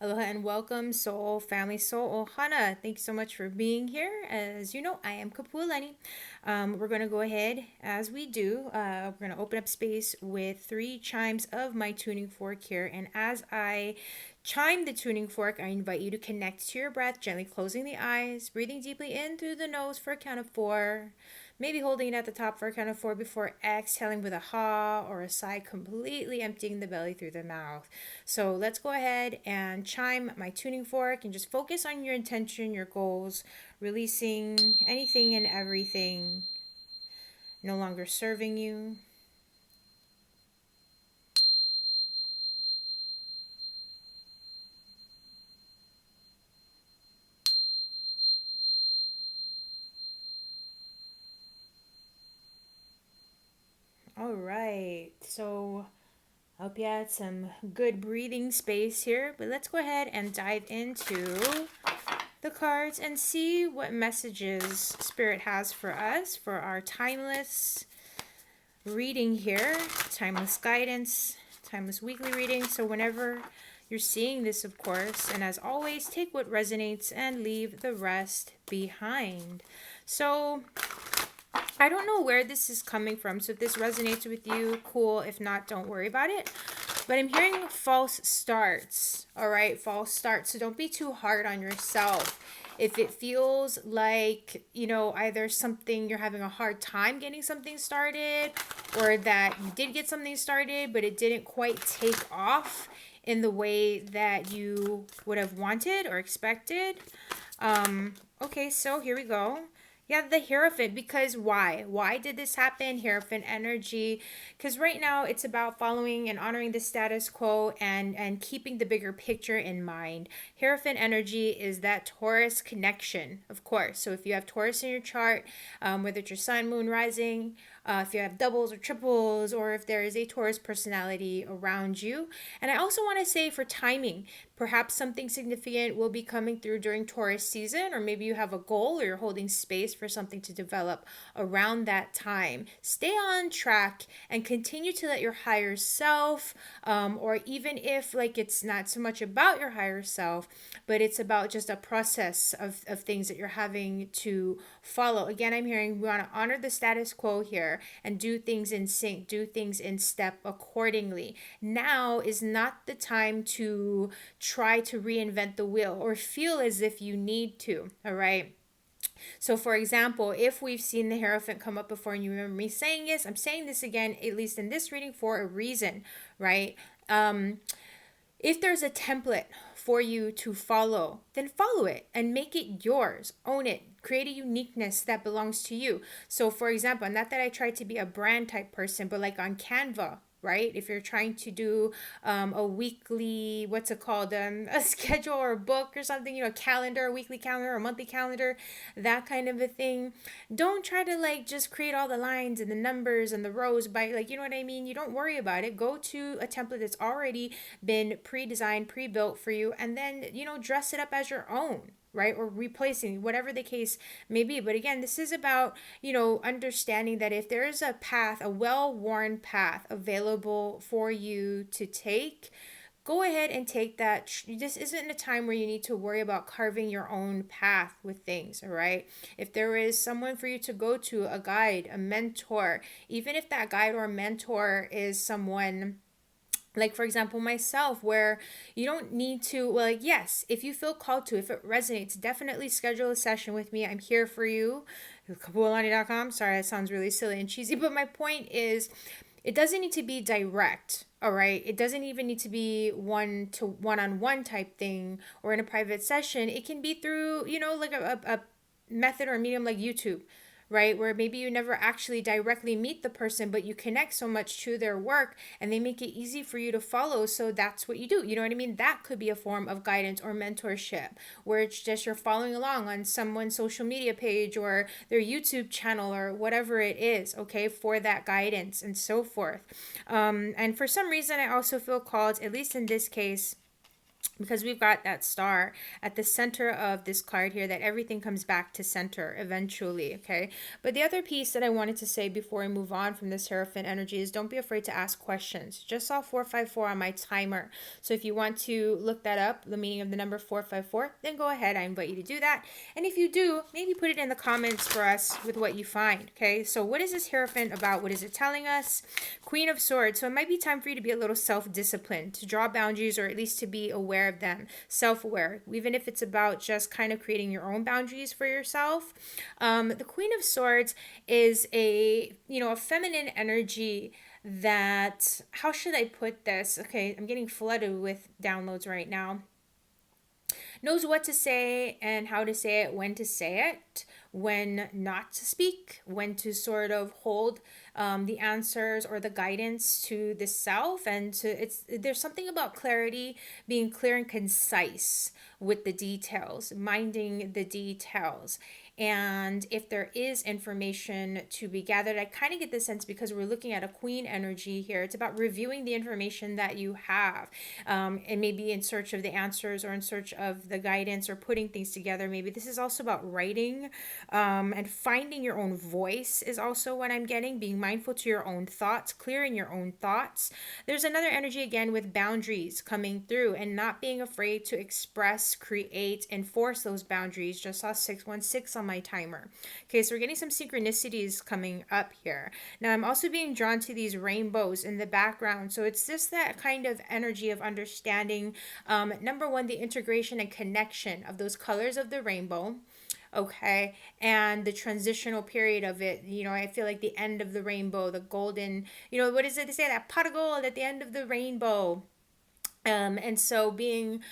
Aloha and welcome, Soul Family Soul Ohana. Thanks so much for being here. As you know, I am Kapualani. We're going to go ahead, as we do, we're going to open up space with three chimes of my tuning fork here. And as I chime the tuning fork, I invite you to connect to your breath, gently closing the eyes, breathing deeply in through the nose for a count of four. Maybe holding it at the top for a count of four before exhaling with a ha or a sigh, completely emptying the belly through the mouth. So let's go ahead and chime my tuning fork and just focus on your intention, your goals, releasing anything and everything no longer serving you. All right. So I hope you had some good breathing space here, but let's go ahead and dive into the cards and see what messages Spirit has for us for our timeless reading here, timeless guidance, timeless weekly reading. So whenever you're seeing this, of course, and as always, take what resonates and leave the rest behind. So I don't know where this is coming from. So if this resonates with you, cool. If not, don't worry about it. But I'm hearing false starts. All right, false starts. So don't be too hard on yourself. If it feels like, either something you're having a hard time getting something started, or that you did get something started, but it didn't quite take off in the way that you would have wanted or expected. Okay, so here we go. Yeah, the Hierophant, because why? Why did this happen? Hierophant energy. Because right now it's about following and honoring the status quo and keeping the bigger picture in mind. Hierophant energy is that Taurus connection, of course. So if you have Taurus in your chart, whether it's your sun, moon, rising, if you have doubles or triples, or if there is a Taurus personality around you. And I also want to say for timing, perhaps something significant will be coming through during Taurus season, or maybe you have a goal or you're holding space for something to develop around that time. Stay on track and continue to let your higher self, or even if like it's not so much about your higher self, but it's about just a process of things that you're having to follow. Again, I'm hearing we want to honor the status quo here and do things in sync, do things in step accordingly. Now is not the time to try to reinvent the wheel or feel as if you need to. All right. So, for example, if we've seen the Hierophant come up before and you remember me saying this, I'm saying this again, at least in this reading, for a reason, right? If there's a template for you to follow, then follow it and make it yours. Own it. Create a uniqueness that belongs to you. So, for example, not that I try to be a brand type person, but like on Canva, right? If you're trying to do a weekly, what's it called, a schedule or a book or something, a calendar, a weekly calendar, a monthly calendar, that kind of a thing. Don't try to like just create all the lines and the numbers and the rows by like, you know what I mean? You don't worry about it. Go to a template that's already been pre-designed, pre-built for you, and then, dress it up as your own, right? Or replacing, whatever the case may be. But again, this is about, understanding that if there is a path, a well-worn path available for you to take, go ahead and take that. This isn't a time where you need to worry about carving your own path with things, all right? If there is someone for you to go to, a guide, a mentor, even if that guide or mentor is someone like, for example, myself, where you don't need to, well, like, yes, if you feel called to, if it resonates, definitely schedule a session with me. I'm here for you. Kapualani.com. Sorry, that sounds really silly and cheesy, but my point is it doesn't need to be direct. All right. It doesn't even need to be one-on-one type thing or in a private session. It can be through, like a method or a medium like YouTube, right? Where maybe you never actually directly meet the person, but you connect so much to their work and they make it easy for you to follow. So that's what you do. You know what I mean? That could be a form of guidance or mentorship where it's just you're following along on someone's social media page or their YouTube channel or whatever it is, okay, for that guidance and so forth. And for some reason, I also feel called, at least in this case, because we've got that star at the center of this card here, that everything comes back to center eventually. Okay, but the other piece that I wanted to say before I move on from this Hierophant energy is don't be afraid to ask questions. Just saw 454 on my timer, so if you want to look that up, the meaning of the number 454, then go ahead. I invite you to do that, and if you do, maybe put it in the comments for us with what you find. Okay, so what is this Hierophant about? What is it telling us? Queen of Swords. So it might be time for you to be a little self-disciplined, to draw boundaries, or at least to be aware of them, self-aware, even if it's about just kind of creating your own boundaries for yourself. The Queen of Swords is a feminine energy that, how should I put this? Okay, I'm getting flooded with downloads right now. Knows what to say and how to say it, when to say it, when not to speak, when to sort of hold the answers or the guidance to the self, and there's something about clarity, being clear and concise with the details, minding the details. And if there is information to be gathered, I kind of get the sense, because we're looking at a queen energy here, it's about reviewing the information that you have, and maybe in search of the answers or in search of the guidance or putting things together. Maybe this is also about writing, and finding your own voice is also what I'm getting, being mindful to your own thoughts, clearing your own thoughts. There's another energy again with boundaries coming through and not being afraid to express, create, enforce those boundaries. Just saw 616 on my timer. Okay, so we're getting some synchronicities coming up here. Now I'm also being drawn to these rainbows in the background. So it's just that kind of energy of understanding, number one, the integration and connection of those colors of the rainbow. Okay, and the transitional period of it, I feel like the end of the rainbow, the golden, what is it to say, that pot of gold at the end of the rainbow. And so being,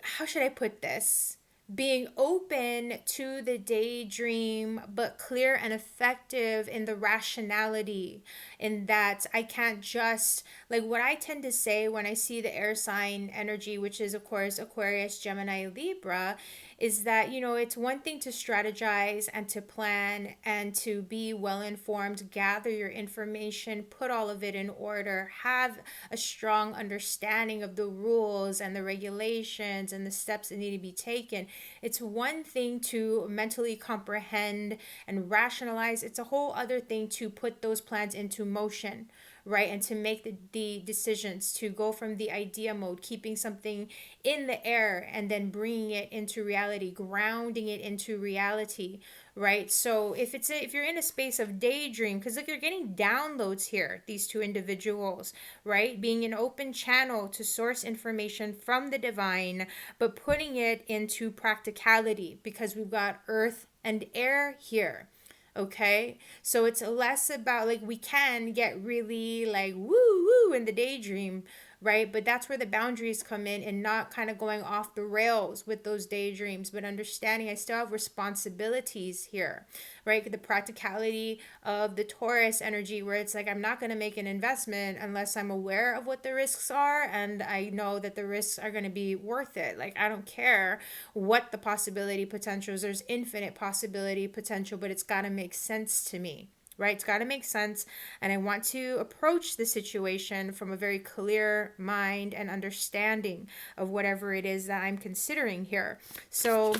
how should I put this? Being open to the daydream, but clear and effective in the rationality, in that I can't just, like, what I tend to say when I see the air sign energy, which is, of course, Aquarius, Gemini, Libra, is that, it's one thing to strategize and to plan and to be well informed, gather your information, put all of it in order, have a strong understanding of the rules and the regulations and the steps that need to be taken. It's one thing to mentally comprehend and rationalize. It's a whole other thing to put those plans into motion, right? And to make the decisions, to go from the idea mode, keeping something in the air and then bringing it into reality, grounding it into reality, right? So if you're in a space of daydream, because look, you're getting downloads here, these two individuals, right? Being an open channel to source information from the divine, but putting it into practicality, because we've got earth and air here. Okay, so it's less about, like, we can get really like woo woo in the daydream, right? But that's where the boundaries come in, and not kind of going off the rails with those daydreams, but understanding I still have responsibilities here, right? The practicality of the Taurus energy, where it's like, I'm not going to make an investment unless I'm aware of what the risks are and I know that the risks are going to be worth it. Like, I don't care what the possibility potential is. There's infinite possibility potential, but it's got to make sense to me, right? It's got to make sense. And I want to approach the situation from a very clear mind and understanding of whatever it is that I'm considering here. So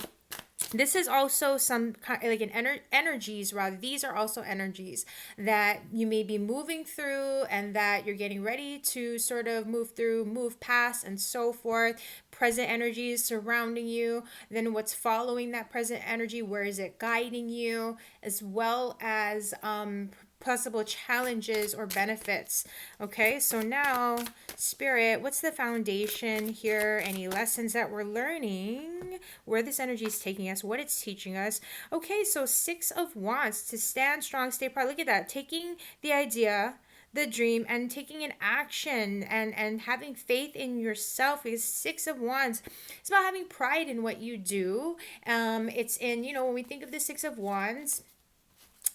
this is also some kind, like, energies, rather, these are also energies that you may be moving through and that you're getting ready to sort of move through, move past, and so forth. Present energies surrounding you, then what's following that present energy, where is it guiding you, as well as possible challenges or benefits. Okay, so now, Spirit, what's the foundation here? Any lessons that we're learning? Where this energy is taking us? What it's teaching us? Okay, so 6 of Wands, to stand strong, stay proud. Look at that, taking the idea, the dream, and taking an action, and having faith in yourself. Because 6 of Wands, it's about having pride in what you do. It's in, when we think of the 6 of Wands,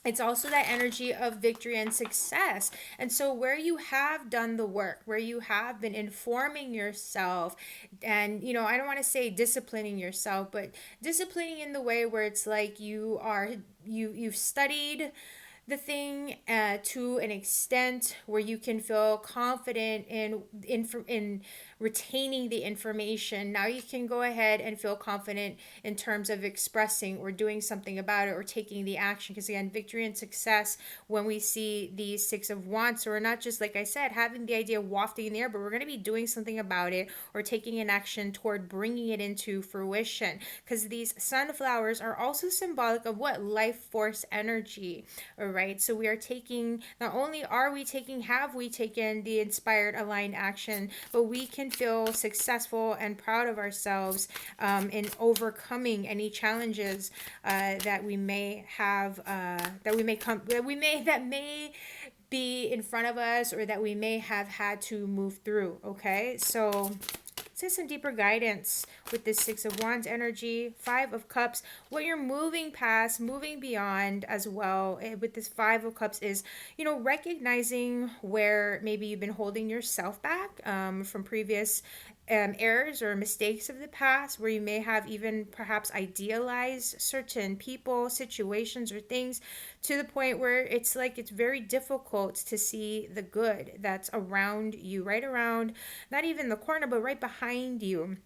it's also that energy of victory and success. And so where you have done the work, where you have been informing yourself, and I don't want to say disciplining yourself, but disciplining in the way where it's like you've studied the thing to an extent where you can feel confident in retaining the information. Now you can go ahead and feel confident in terms of expressing or doing something about it or taking the action. Because again, victory and success, when we see the Six of Wands, so we're not just, like I said, having the idea wafting in the air, but we're going to be doing something about it or taking an action toward bringing it into fruition. Because these sunflowers are also symbolic of what? Life force energy. All right. So we are taking, not only are we taking, have we taken the inspired aligned action, but we can feel successful and proud of ourselves in overcoming any challenges that we may have, that may be in front of us or that we may have had to move through. Okay. So say some deeper guidance with this Six of Wands energy, Five of Cups, what you're moving past, moving beyond as well with this Five of Cups is, recognizing where maybe you've been holding yourself back from previous errors or mistakes of the past, where you may have even perhaps idealized certain people, situations, or things to the point where it's like it's very difficult to see the good that's around you, right around, not even the corner, but right behind you.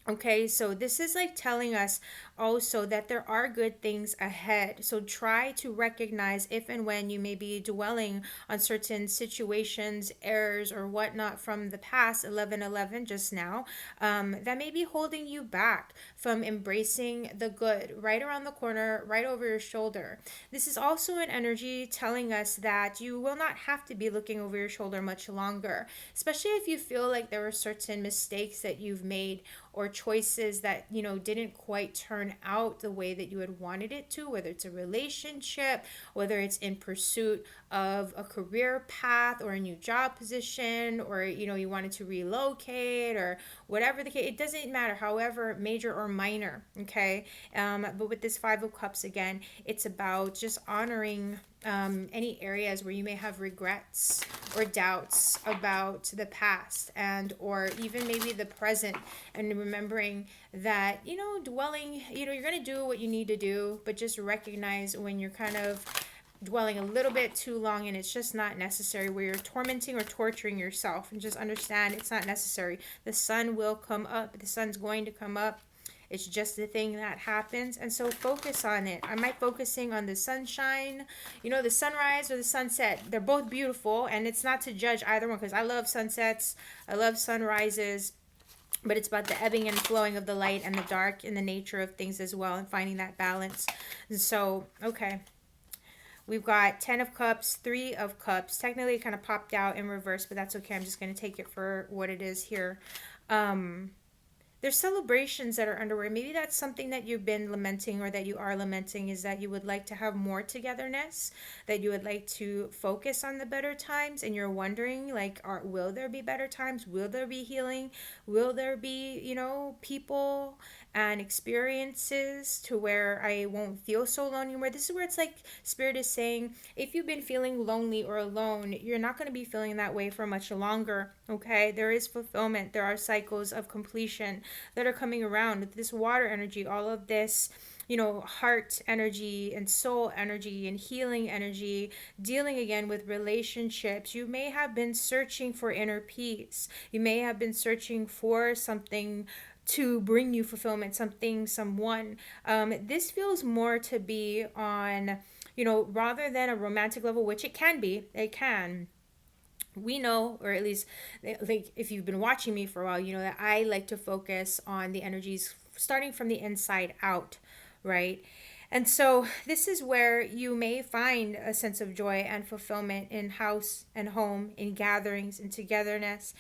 Okay, so this is like telling us also that there are good things ahead. So try to recognize if and when you may be dwelling on certain situations, errors, or whatnot from the past, 1111 just now, that may be holding you back from embracing the good right around the corner, right over your shoulder. This is also an energy telling us that you will not have to be looking over your shoulder much longer, especially if you feel like there were certain mistakes that you've made or choices that didn't quite turn out the way that you had wanted it to, whether it's a relationship, whether it's in pursuit of a career path or a new job position, or you wanted to relocate or whatever the case. It doesn't matter, however major or minor. Okay. But with this Five of Cups again, it's about just honoring any areas where you may have regrets or doubts about the past, and or even maybe the present, and remembering that dwelling, you're going to do what you need to do, but just recognize when you're kind of dwelling a little bit too long and it's just not necessary, where you're tormenting or torturing yourself, and just understand it's not necessary. The sun will come up, the sun's going to come up. It's just the thing that happens. And so focus on it. Am I focusing on the sunshine, the sunrise or the sunset? They're both beautiful, and it's not to judge either one, because I love sunsets, I love sunrises, but it's about the ebbing and flowing of the light and the dark and the nature of things as well, and finding that balance. And so, okay. We've got 10 of Cups, 3 of Cups. Technically, it kind of popped out in reverse, but that's okay. I'm just going to take it for what it is here. There's celebrations that are underway. Maybe that's something that you've been lamenting, or that you are lamenting, is that you would like to have more togetherness, that you would like to focus on the better times, and you're wondering, like, will there be better times? Will there be healing? Will there be, people and experiences to where I won't feel so lonely anymore? This is where it's like Spirit is saying, if you've been feeling lonely or alone, you're not going to be feeling that way for much longer. Okay, there is fulfillment. There are cycles of completion that are coming around with this water energy, all of this heart energy and soul energy and healing energy, dealing again with relationships. You may have been searching for inner peace. You may have been searching for something to bring you fulfillment, something, someone. This feels more to be on, rather than a romantic level, which it can be. It can. We know, or at least like if you've been watching me for a while, you know that I like to focus on the energies starting from the inside out, right? And so this is where you may find a sense of joy and fulfillment in house and home, in gatherings and togetherness,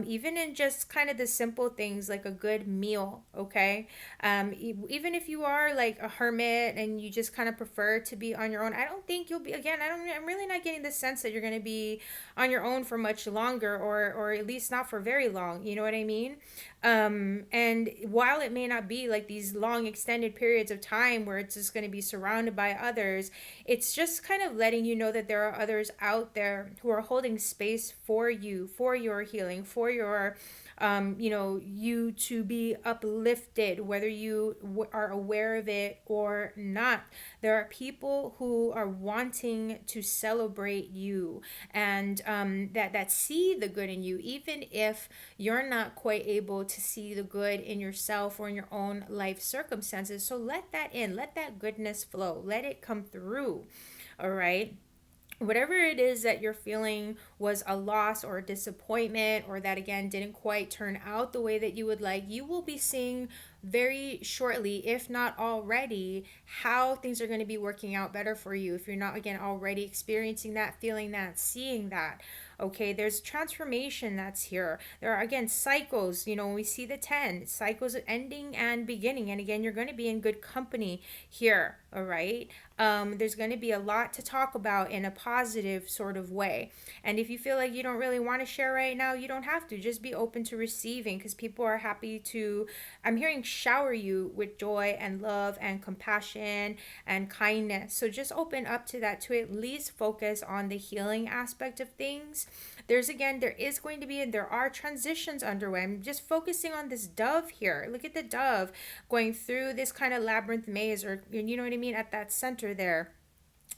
even in just kind of the simple things like a good meal, okay? Even if you are like a hermit and you just kind of prefer to be on your own, I don't think you'll be, again, I'm really not getting the sense that you're going to be on your own for much longer, or at least not for very long, you know what I mean? And while it may not be like these long extended periods of time where it's just going to be surrounded by others, it's just kind of letting you know that there are others out there who are holding space for you, for your healing, for your you to be uplifted, whether you are aware of it or not. There are people who are wanting to celebrate you, and that see the good in you, even if you're not quite able to see the good in yourself or in your own life circumstances. So let that in, let that goodness flow, let it come through. All right, whatever it is that you're feeling was a loss or a disappointment, or that again didn't quite turn out the way that you would like, you will be seeing very shortly, if not already, how things are going to be working out better for you, if you're not again already experiencing that, feeling that, seeing that. Okay, there's transformation that's here. There are again cycles, when we see the 10 cycles of ending and beginning, and again you're going to be in good company here. All right, there's going to be a lot to talk about in a positive sort of way. And if you feel like you don't really want to share right now, you don't have to. Just be open to receiving, because people are happy to, I'm hearing, shower you with joy and love and compassion and kindness. So just open up to that, to at least focus on the healing aspect of things. There is going to be, and there are transitions underway. I'm just focusing on this dove here. Look at the dove going through this kind of labyrinth maze, or you know what I mean, at that center there,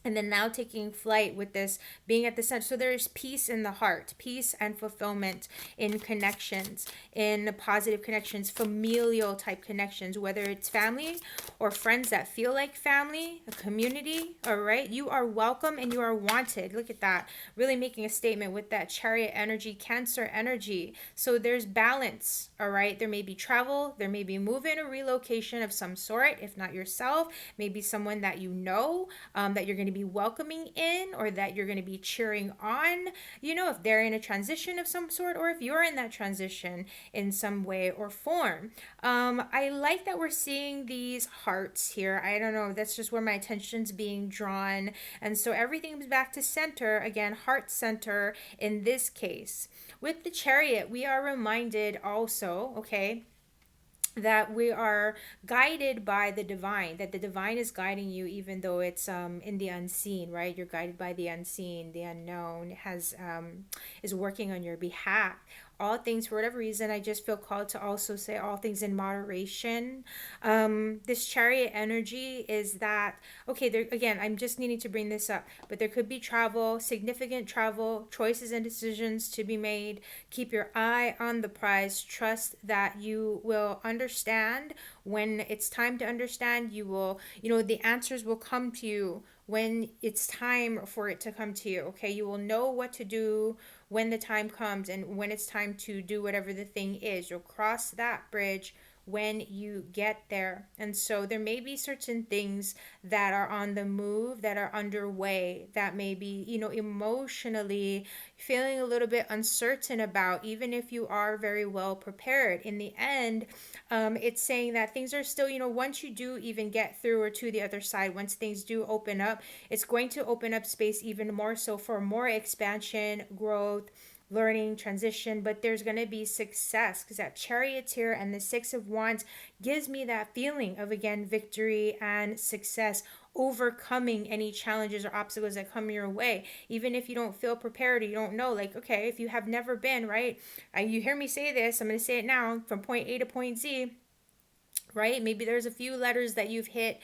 and then now taking flight with this being at the center. So there's peace in the heart, peace and fulfillment in connections, in positive connections, familial type connections, whether it's family or friends that feel like family, a community. All right, you are welcome and you are wanted. Look at that, really making a statement with that Chariot energy, Cancer energy. So there's balance. All right, there may be travel, there may be movement or relocation of some sort, if not yourself, maybe someone that you know, that you're going to be welcoming in, or that you're going to be cheering on, if they're in a transition of some sort, or if you're in that transition in some way or form. I like that we're seeing these hearts here. I don't know, that's just where my attention's being drawn. And so everything's back to center again, heart center in this case. With the Chariot, we are reminded also, okay, that we are guided by the divine, that the divine is guiding you, even though it's in the unseen, right? You're guided by the unseen, the unknown has is working on your behalf. All things, for whatever reason, I just feel called to also say all things in moderation. This Chariot energy is that, okay, there again, I'm just needing to bring this up, but there could be travel, significant travel, choices and decisions to be made. Keep your eye on the prize. Trust that you will understand when it's time to understand. You will, the answers will come to you when it's time for it to come to you. Okay, you will know what to do when the time comes, and when it's time to do whatever the thing is. You'll cross that bridge when you get there. And so there may be certain things that are on the move, that are underway, that may be, emotionally feeling a little bit uncertain about, even if you are very well prepared. In the end, it's saying that things are still, once you do even get through or to the other side, once things do open up, it's going to open up space even more so for more expansion, growth, learning, transition. But there's going to be success, because that Charioteer and the Six of Wands gives me that feeling of, again, victory and success, overcoming any challenges or obstacles that come your way. Even if you don't feel prepared, or you don't know, like, okay, if you have never been, right, you hear me say this, I'm going to say it now, from point A to point Z, right? Maybe there's a few letters that you've hit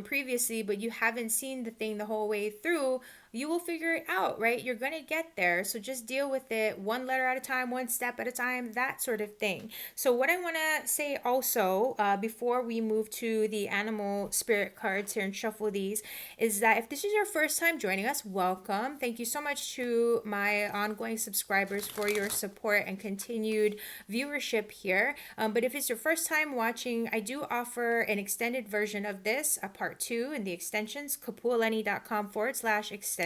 previously, but you haven't seen the thing the whole way through. You will figure it out, right? You're going to get there. So just deal with it one letter at a time, one step at a time, that sort of thing. So what I want to say also, before we move to the animal spirit cards here and shuffle these, is that if this is your first time joining us, welcome. Thank you so much to my ongoing subscribers for your support and continued viewership here. But if it's your first time watching, I do offer an extended version of this, a part 2 in the extensions, kapualani.com/extensions.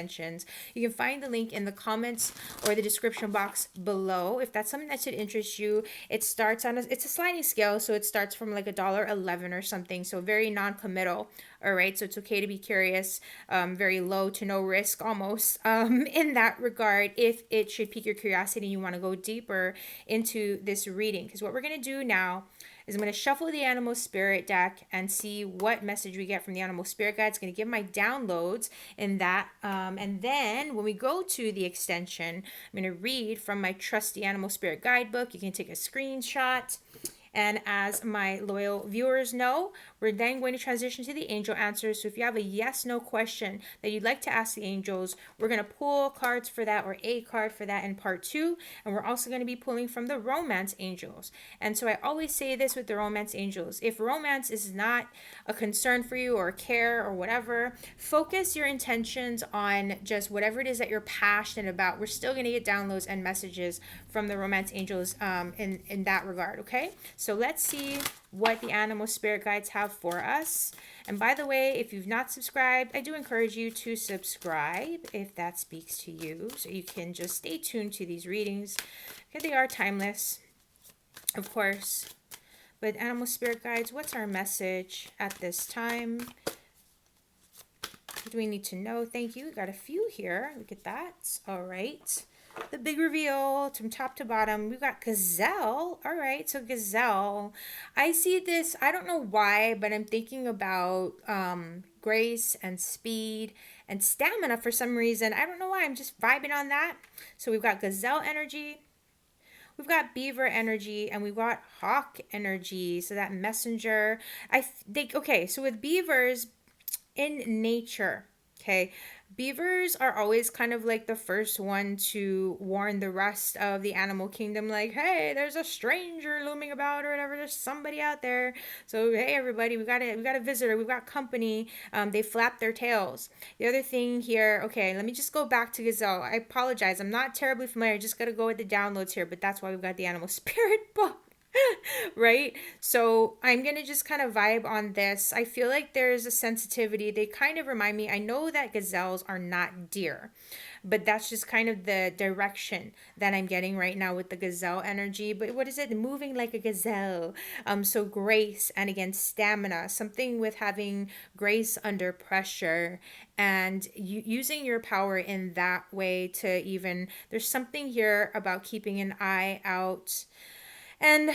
You can find the link in the comments or the description box below. If that's something that should interest you, it starts on it's a sliding scale, so it starts from like $1.11 or something, so very non-committal. All right, so it's okay to be curious, very low to no risk almost in that regard, if it should pique your curiosity and you want to go deeper into this reading. Because what we're going to do now is I'm going to shuffle the animal spirit deck and see what message we get from the animal spirit guide. It's going to give my downloads in that. And then when we go to the extension, I'm going to read from my trusty animal spirit guidebook. You can take a screenshot. And as my loyal viewers know, we're then going to transition to the angel answers. So if you have a yes, no question that you'd like to ask the angels, we're going to pull cards for that, or a card for that in part 2. And we're also going to be pulling from the romance angels. And so I always say this with the romance angels. If romance is not a concern for you, or care, or whatever, focus your intentions on just whatever it is that you're passionate about. We're still going to get downloads and messages from the romance angels in that regard, okay? So let's see what the animal spirit guides have for us. And by the way, if you've not subscribed, I do encourage you to subscribe if that speaks to you, so you can just stay tuned to these readings, because they are timeless, of course. But animal spirit guides, what's our message at this time? What do we need to know? Thank you. We got a few here. Look at that. All right. The big reveal from top to bottom. We've got gazelle. All right, so gazelle. I see this, I don't know why, but I'm thinking about grace and speed and stamina for some reason. I don't know why. I'm just vibing on that. So we've got gazelle energy. We've got beaver energy, and we've got hawk energy. So that messenger. I think, okay, so with beavers in nature, okay, beavers are always kind of like the first one to warn the rest of the animal kingdom, like, hey, there's a stranger looming about, or whatever, there's somebody out there. So hey, everybody, we got a visitor, we've got company. They flap their tails. The other thing here, okay, let me just go back to gazelle. I apologize, I'm not terribly familiar, I just got to go with the downloads here, but that's why we've got the animal spirit book. Right? So I'm going to just kind of vibe on this. I feel like there's a sensitivity. They kind of remind me, I know that gazelles are not deer, but that's just kind of the direction that I'm getting right now with the gazelle energy. But what is it? Moving like a gazelle. So grace, and again, stamina, something with having grace under pressure, and using your power in that way to even, there's something here about keeping an eye out. And,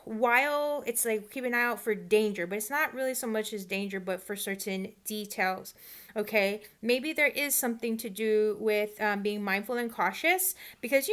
while it's like keep an eye out for danger, but it's not really so much as danger, but for certain details. Okay. Maybe there is something to do with being mindful and cautious, because,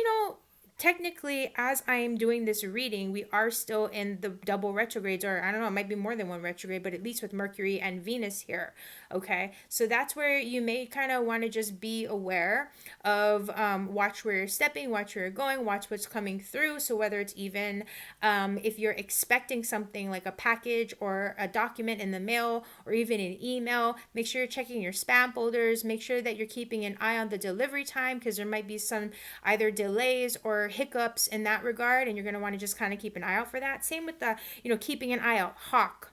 technically, as I am doing this reading, we are still in the double retrogrades, or I don't know, it might be more than one retrograde, but at least with Mercury and Venus here. Okay, so that's where you may kind of want to just be aware of, watch where you're stepping, watch where you're going, watch what's coming through. So whether it's even if you're expecting something like a package or a document in the mail, or even an email, make sure you're checking your spam folders. Make sure that you're keeping an eye on the delivery time, because there might be some either delays or hiccups in that regard, and you're going to want to just kind of keep an eye out for that. Same with the, keeping an eye out. Hawk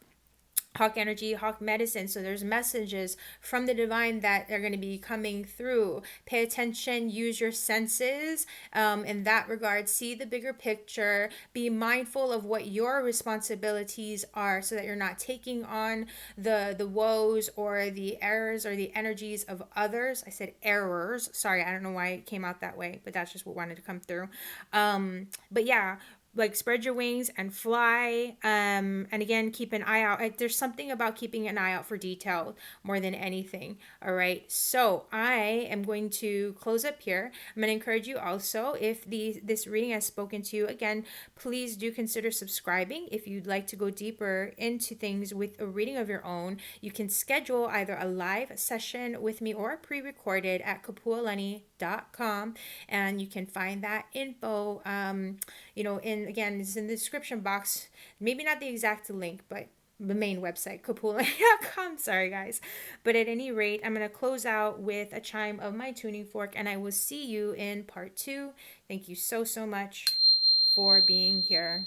energy, hawk medicine. So there's messages from the divine that are going to be coming through. Pay attention, use your senses in that regard. See the bigger picture. Be mindful of what your responsibilities are, so that you're not taking on the woes or the errors or the energies of others. I said errors. Sorry, I don't know why it came out that way, but that's just what wanted to come through. But yeah, like spread your wings and fly, and again, keep an eye out. There's something about keeping an eye out for detail more than anything. All right, so I am going to close up here. I'm going to encourage you also, if this reading has spoken to you, again, please do consider subscribing. If you'd like to go deeper into things with a reading of your own, you can schedule either a live session with me or pre-recorded at Kapualani.com, and you can find that info again, it's in the description box. Maybe not the exact link, but the main website, Kapualani.com. Sorry, guys. But at any rate, I'm going to close out with a chime of my tuning fork, and I will see you in part 2. Thank you so, so much for being here.